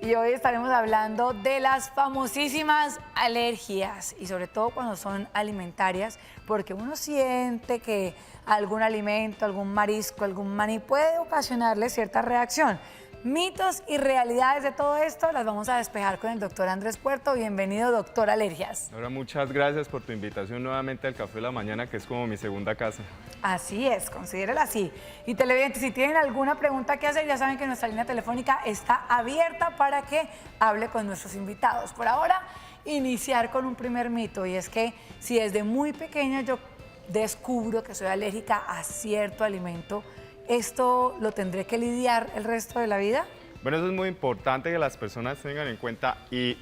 y hoy estaremos hablando de las famosísimas alergias y sobre todo cuando son alimentarias, porque uno siente que algún alimento, algún marisco, algún maní puede ocasionarle cierta reacción. Mitos y realidades de todo esto las vamos a despejar con el doctor Andrés Puerto. Bienvenido, doctor Alergias. Ahora, muchas gracias por tu invitación nuevamente al Café de la Mañana, que es como mi segunda casa. Así es, considérela así. Y televidentes, si tienen alguna pregunta que hacer, ya saben que nuestra línea telefónica está abierta para que hable con nuestros invitados. Por ahora, iniciar con un primer mito, y es que si desde muy pequeña yo descubro que soy alérgica a cierto alimento, ¿esto lo tendré que lidiar el resto de la vida? Bueno, eso es muy importante que las personas tengan en cuenta y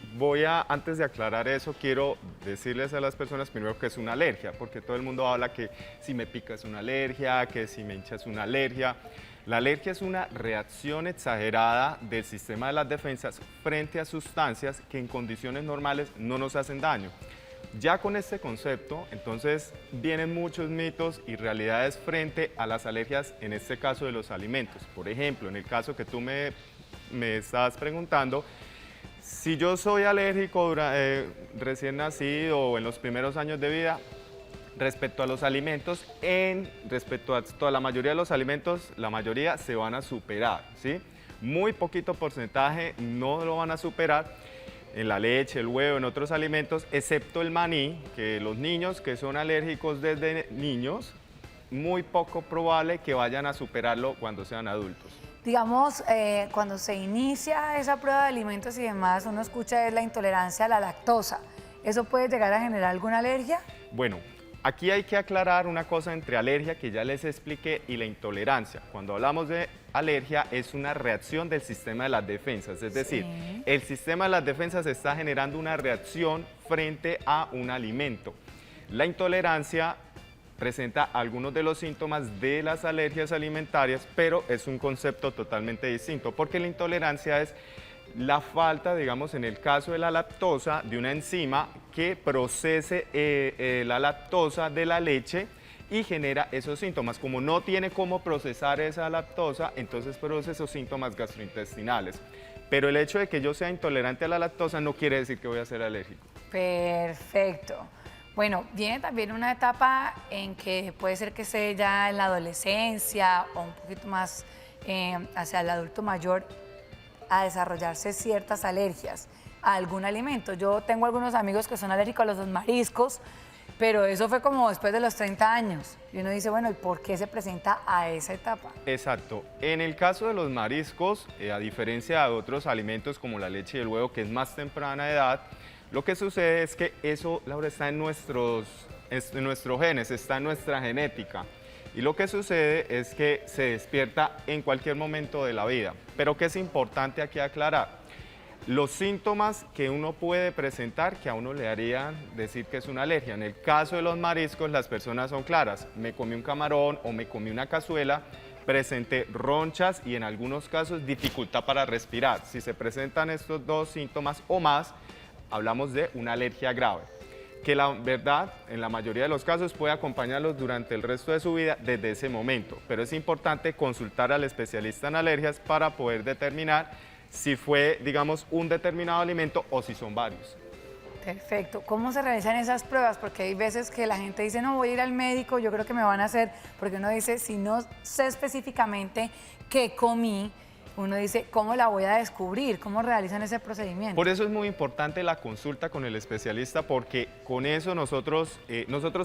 antes de aclarar eso, quiero decirles a las personas primero que es una alergia, porque todo el mundo habla que si me pica es una alergia, que si me hincha es una alergia. La alergia es una reacción exagerada del sistema de las defensas frente a sustancias que en condiciones normales no nos hacen daño. Ya con este concepto, entonces, vienen muchos mitos y realidades frente a las alergias, en este caso de los alimentos. Por ejemplo, en el caso que tú me estás preguntando, si yo soy alérgico recién nacido o en los primeros años de vida, respecto a los alimentos, respecto a toda la mayoría de los alimentos, la mayoría se van a superar, ¿sí? Muy poquito porcentaje no lo van a superar. En la leche, el huevo, en otros alimentos, excepto el maní, que los niños que son alérgicos desde niños, muy poco probable que vayan a superarlo cuando sean adultos. Digamos, cuando se inicia esa prueba de alimentos y demás, uno escucha es la intolerancia a la lactosa. ¿Eso puede llegar a generar alguna alergia? Bueno, aquí hay que aclarar una cosa entre alergia, que ya les expliqué, y la intolerancia. Cuando hablamos de alergia, es una reacción del sistema de las defensas, es decir, el sistema de las defensas está generando una reacción frente a un alimento. La intolerancia presenta algunos de los síntomas de las alergias alimentarias, pero es un concepto totalmente distinto, porque la intolerancia es la falta, digamos, en el caso de la lactosa, de una enzima que procese la lactosa de la leche y genera esos síntomas. Como no tiene cómo procesar esa lactosa, entonces produce esos síntomas gastrointestinales. Pero el hecho de que yo sea intolerante a la lactosa no quiere decir que voy a ser alérgico. Perfecto. Bueno, viene también una etapa en que puede ser que esté ya en la adolescencia o un poquito más hacia el adulto mayor, a desarrollarse ciertas alergias a algún alimento. Yo tengo algunos amigos que son alérgicos a los mariscos, pero eso fue como después de los 30 años. Y uno dice, bueno, ¿y por qué se presenta a esa etapa? Exacto. En el caso de los mariscos, a diferencia de otros alimentos como la leche y el huevo, que es más temprana edad, lo que sucede es que eso, Laura, está en nuestros genes, está en nuestra genética. Y lo que sucede es que se despierta en cualquier momento de la vida. Pero ¿qué es importante aquí aclarar? Los síntomas que uno puede presentar que a uno le harían decir que es una alergia. En el caso de los mariscos, las personas son claras. Me comí un camarón o me comí una cazuela, presenté ronchas y en algunos casos dificultad para respirar. Si se presentan estos dos síntomas o más, hablamos de una alergia grave, que la verdad, en la mayoría de los casos, puede acompañarlos durante el resto de su vida desde ese momento. Pero es importante consultar al especialista en alergias para poder determinar si fue, digamos, un determinado alimento o si son varios. Perfecto. ¿Cómo se realizan esas pruebas? Porque hay veces que la gente dice, no, voy a ir al médico, yo creo que me van a hacer, porque uno dice, si no sé específicamente qué comí, uno dice, ¿cómo la voy a descubrir? ¿Cómo realizan ese procedimiento? Por eso es muy importante la consulta con el especialista, porque con eso nosotros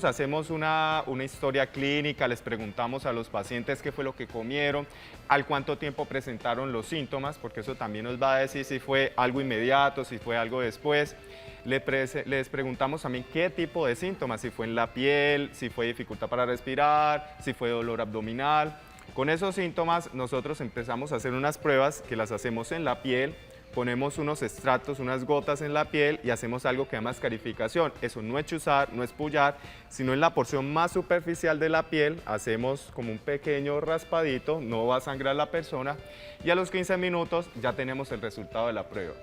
hacemos una historia clínica, les preguntamos a los pacientes qué fue lo que comieron, al cuánto tiempo presentaron los síntomas, porque eso también nos va a decir si fue algo inmediato, si fue algo después. Les preguntamos también qué tipo de síntomas, si fue en la piel, si fue dificultad para respirar, si fue dolor abdominal. Con esos síntomas nosotros empezamos a hacer unas pruebas que las hacemos en la piel, ponemos unos extractos, unas gotas en la piel y hacemos algo que se llama escarificación. Eso no es chuzar, no es pullar, sino en la porción más superficial de la piel hacemos como un pequeño raspadito, no va a sangrar la persona y a los 15 minutos ya tenemos el resultado de la prueba.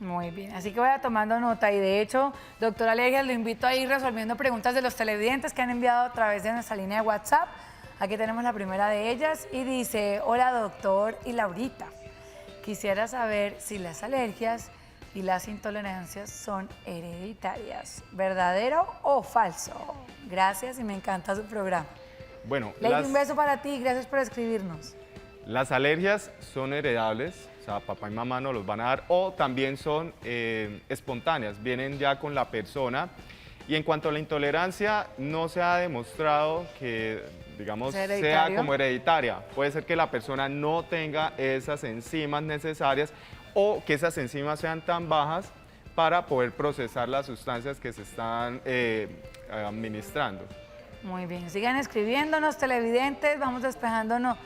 Muy bien, así que vaya tomando nota y de hecho, doctor Alergias, lo invito a ir resolviendo preguntas de los televidentes que han enviado a través de nuestra línea de WhatsApp. Aquí tenemos la primera de ellas y dice, hola doctor y Laurita, quisiera saber si las alergias y las intolerancias son hereditarias. ¿Verdadero o falso? Gracias y me encanta su programa. Bueno, Lady, un beso para ti, gracias por escribirnos. las alergias son heredables, o sea, papá y mamá nos los van a dar, o también son espontáneas, vienen ya con la persona. Y en cuanto a la intolerancia, no se ha demostrado que, digamos, sea como hereditaria. Puede ser que la persona no tenga esas enzimas necesarias o que esas enzimas sean tan bajas para poder procesar las sustancias que se están administrando. Muy bien, sigan escribiéndonos, televidentes, vamos despejándonos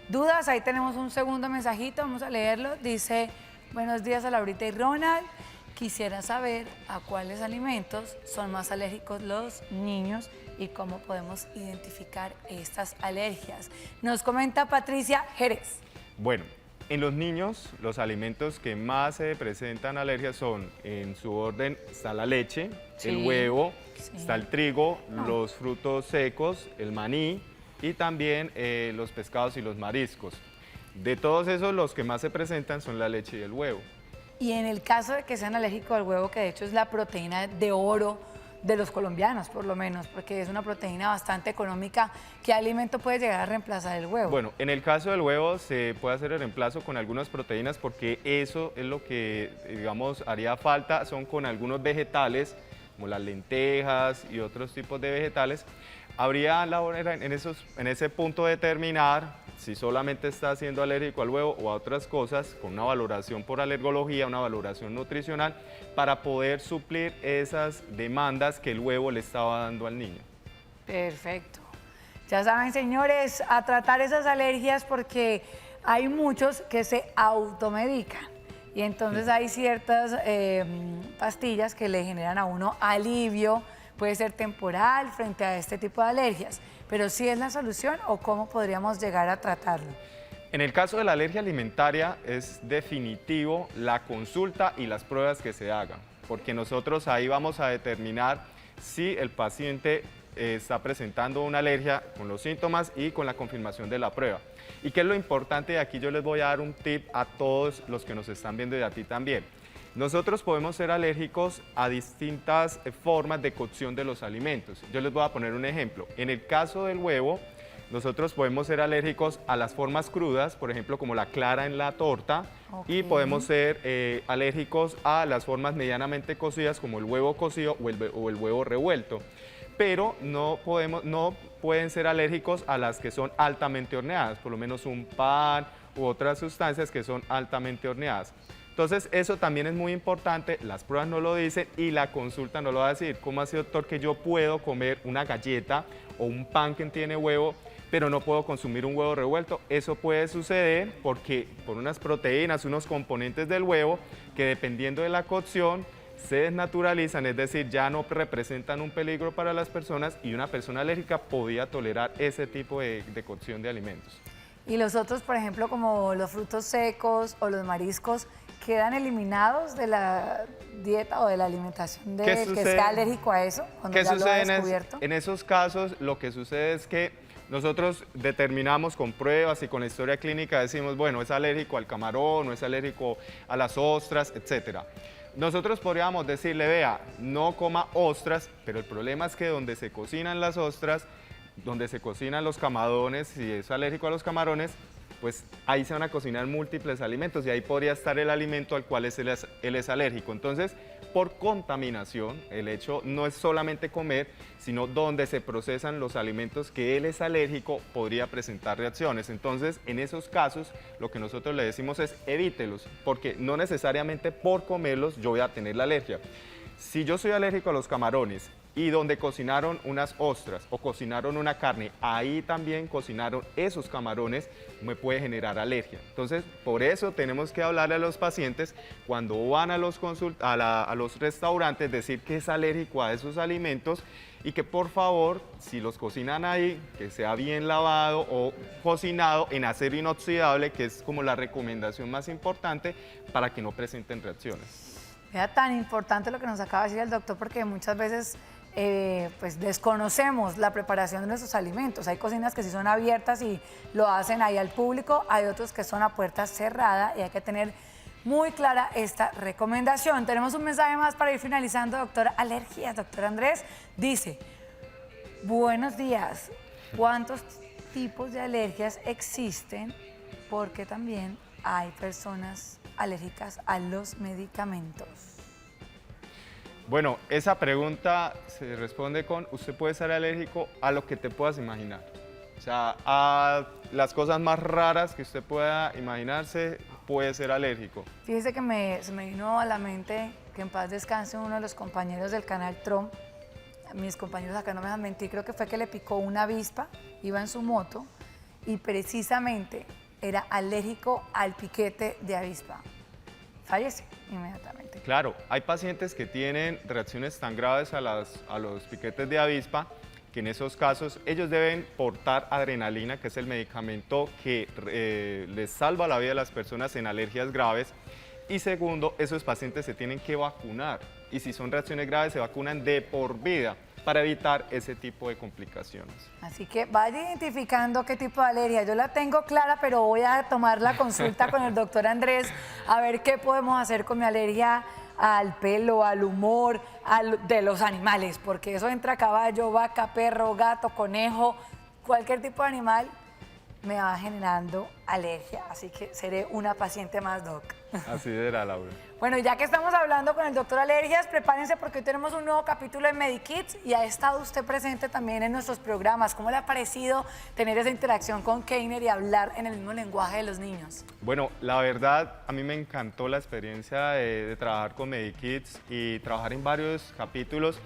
dudas. Ahí tenemos un segundo mensajito, vamos a leerlo. Dice, buenos días a Laurita y Ronald. Quisiera saber a cuáles alimentos son más alérgicos los niños y cómo podemos identificar estas alergias. Nos comenta Patricia Jerez. Bueno, en los niños los alimentos que más se presentan alergias son, en su orden, está la leche, el huevo, está el trigo, los frutos secos, el maní y también los pescados y los mariscos. De todos esos, los que más se presentan son la leche y el huevo. Y en el caso de que sean alérgicos al huevo, que de hecho es la proteína de oro de los colombianos, por lo menos, porque es una proteína bastante económica, ¿qué alimento puede llegar a reemplazar el huevo? Bueno, en el caso del huevo se puede hacer el reemplazo con algunas proteínas porque eso es lo que, digamos, haría falta, son con algunos vegetales, como las lentejas y otros tipos de vegetales. Habría la manera en ese punto de determinar si solamente está siendo alérgico al huevo o a otras cosas, con una valoración por alergología, una valoración nutricional, para poder suplir esas demandas que el huevo le estaba dando al niño. Perfecto. Ya saben, señores, a tratar esas alergias porque hay muchos que se automedican. Y entonces hay ciertas pastillas que le generan a uno alivio, puede ser temporal frente a este tipo de alergias. Pero ¿sí es la solución o cómo podríamos llegar a tratarlo? En el caso de la alergia alimentaria es definitivo la consulta y las pruebas que se hagan, porque nosotros ahí vamos a determinar si el paciente está presentando una alergia con los síntomas y con la confirmación de la prueba. ¿Y qué es lo importante? Y aquí yo les voy a dar un tip a todos los que nos están viendo y a ti también. Nosotros podemos ser alérgicos a distintas formas de cocción de los alimentos. Yo les voy a poner un ejemplo. En el caso del huevo, nosotros podemos ser alérgicos a las formas crudas, por ejemplo, como la clara en la torta, y podemos ser alérgicos a las formas medianamente cocidas, como el huevo cocido o el huevo revuelto. Pero no pueden ser alérgicos a las que son altamente horneadas, por lo menos un pan u otras sustancias que son altamente horneadas. Entonces, eso también es muy importante, las pruebas no lo dicen y la consulta no lo va a decir. ¿Cómo así, doctor, que yo puedo comer una galleta o un pan que tiene huevo, pero no puedo consumir un huevo revuelto? Eso puede suceder porque por unas proteínas, unos componentes del huevo, que dependiendo de la cocción, se desnaturalizan, es decir, ya no representan un peligro para las personas y una persona alérgica podía tolerar ese tipo de cocción de alimentos. Y los otros, por ejemplo, como los frutos secos o los mariscos, ¿quedan eliminados de la dieta o de la alimentación del que sea alérgico a eso? ¿Qué sucede en esos casos? Lo que sucede es que nosotros determinamos con pruebas y con la historia clínica, decimos, bueno, es alérgico al camarón, o es alérgico a las ostras, etc. Nosotros podríamos decirle, vea, no coma ostras, pero el problema es que donde se cocinan las ostras, donde se cocinan los camarones, si es alérgico a los camarones, pues ahí se van a cocinar múltiples alimentos y ahí podría estar el alimento al cual él es alérgico. Entonces, por contaminación, el hecho no es solamente comer, sino donde se procesan los alimentos que él es alérgico, podría presentar reacciones. Entonces, en esos casos, lo que nosotros le decimos es evítelos, porque no necesariamente por comerlos yo voy a tener la alergia. Si yo soy alérgico a los camarones y donde cocinaron unas ostras o cocinaron una carne, ahí también cocinaron esos camarones, me puede generar alergia. Entonces, por eso tenemos que hablarle a los pacientes cuando van a los restaurantes, decir que es alérgico a esos alimentos y que por favor, si los cocinan ahí, que sea bien lavado o cocinado en acero inoxidable, que es como la recomendación más importante para que no presenten reacciones. Vea, tan importante lo que nos acaba de decir el doctor, porque muchas veces pues desconocemos la preparación de nuestros alimentos. Hay cocinas que sí son abiertas y lo hacen ahí al público, hay otros que son a puerta cerrada y hay que tener muy clara esta recomendación. Tenemos un mensaje más para ir finalizando, doctor Alergias. Doctor Andrés dice, buenos días, ¿cuántos tipos de alergias existen? Porque también hay personas alérgicas a los medicamentos. Bueno, esa pregunta se responde con, usted puede ser alérgico a lo que te puedas imaginar. O sea, a las cosas más raras que usted pueda imaginarse, puede ser alérgico. Fíjese que se me vino a la mente que en paz descanse uno de los compañeros del canal Trump. Mis compañeros acá no me dejan mentir, creo que fue que le picó una avispa, iba en su moto y precisamente era alérgico al piquete de avispa. Fallece inmediatamente. Claro, hay pacientes que tienen reacciones tan graves a los piquetes de avispa que en esos casos ellos deben portar adrenalina, que es el medicamento que les salva la vida a las personas en alergias graves. Y segundo, esos pacientes se tienen que vacunar y si son reacciones graves se vacunan de por vida para evitar ese tipo de complicaciones. Así que vaya identificando qué tipo de alergia. Yo la tengo clara, pero voy a tomar la consulta con el doctor Andrés a ver qué podemos hacer con mi alergia al pelo, al humor, de los animales, porque eso entra caballo, vaca, perro, gato, conejo, cualquier tipo de animal me va generando alergia, así que seré una paciente más, doc. Así era, Laura. Bueno, ya que estamos hablando con el doctor Alergias, prepárense porque hoy tenemos un nuevo capítulo de MediKids y ha estado usted presente también en nuestros programas. ¿Cómo le ha parecido tener esa interacción con Keiner y hablar en el mismo lenguaje de los niños? Bueno, la verdad, a mí me encantó la experiencia de trabajar con MediKids y trabajar en varios capítulos.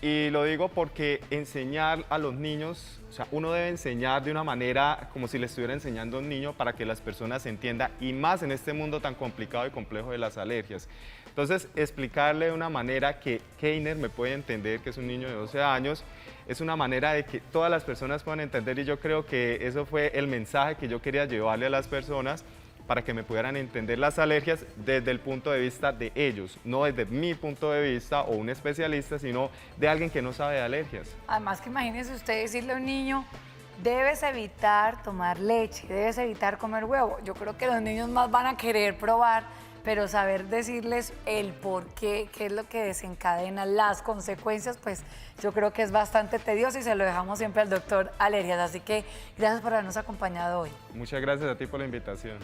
Y lo digo porque enseñar a los niños, o sea, uno debe enseñar de una manera como si le estuviera enseñando a un niño para que las personas entiendan, y más en este mundo tan complicado y complejo de las alergias. Entonces, explicarle de una manera que Keiner me puede entender, que es un niño de 12 años, es una manera de que todas las personas puedan entender y yo creo que eso fue el mensaje que yo quería llevarle a las personas para que me pudieran entender las alergias desde el punto de vista de ellos, no desde mi punto de vista o un especialista, sino de alguien que no sabe de alergias. Además que imagínese usted decirle a un niño, debes evitar tomar leche, debes evitar comer huevo. Yo creo que los niños más van a querer probar, pero saber decirles el por qué, qué es lo que desencadena, las consecuencias, pues yo creo que es bastante tedioso y se lo dejamos siempre al doctor Alergias. Así que gracias por habernos acompañado hoy. Muchas gracias a ti por la invitación.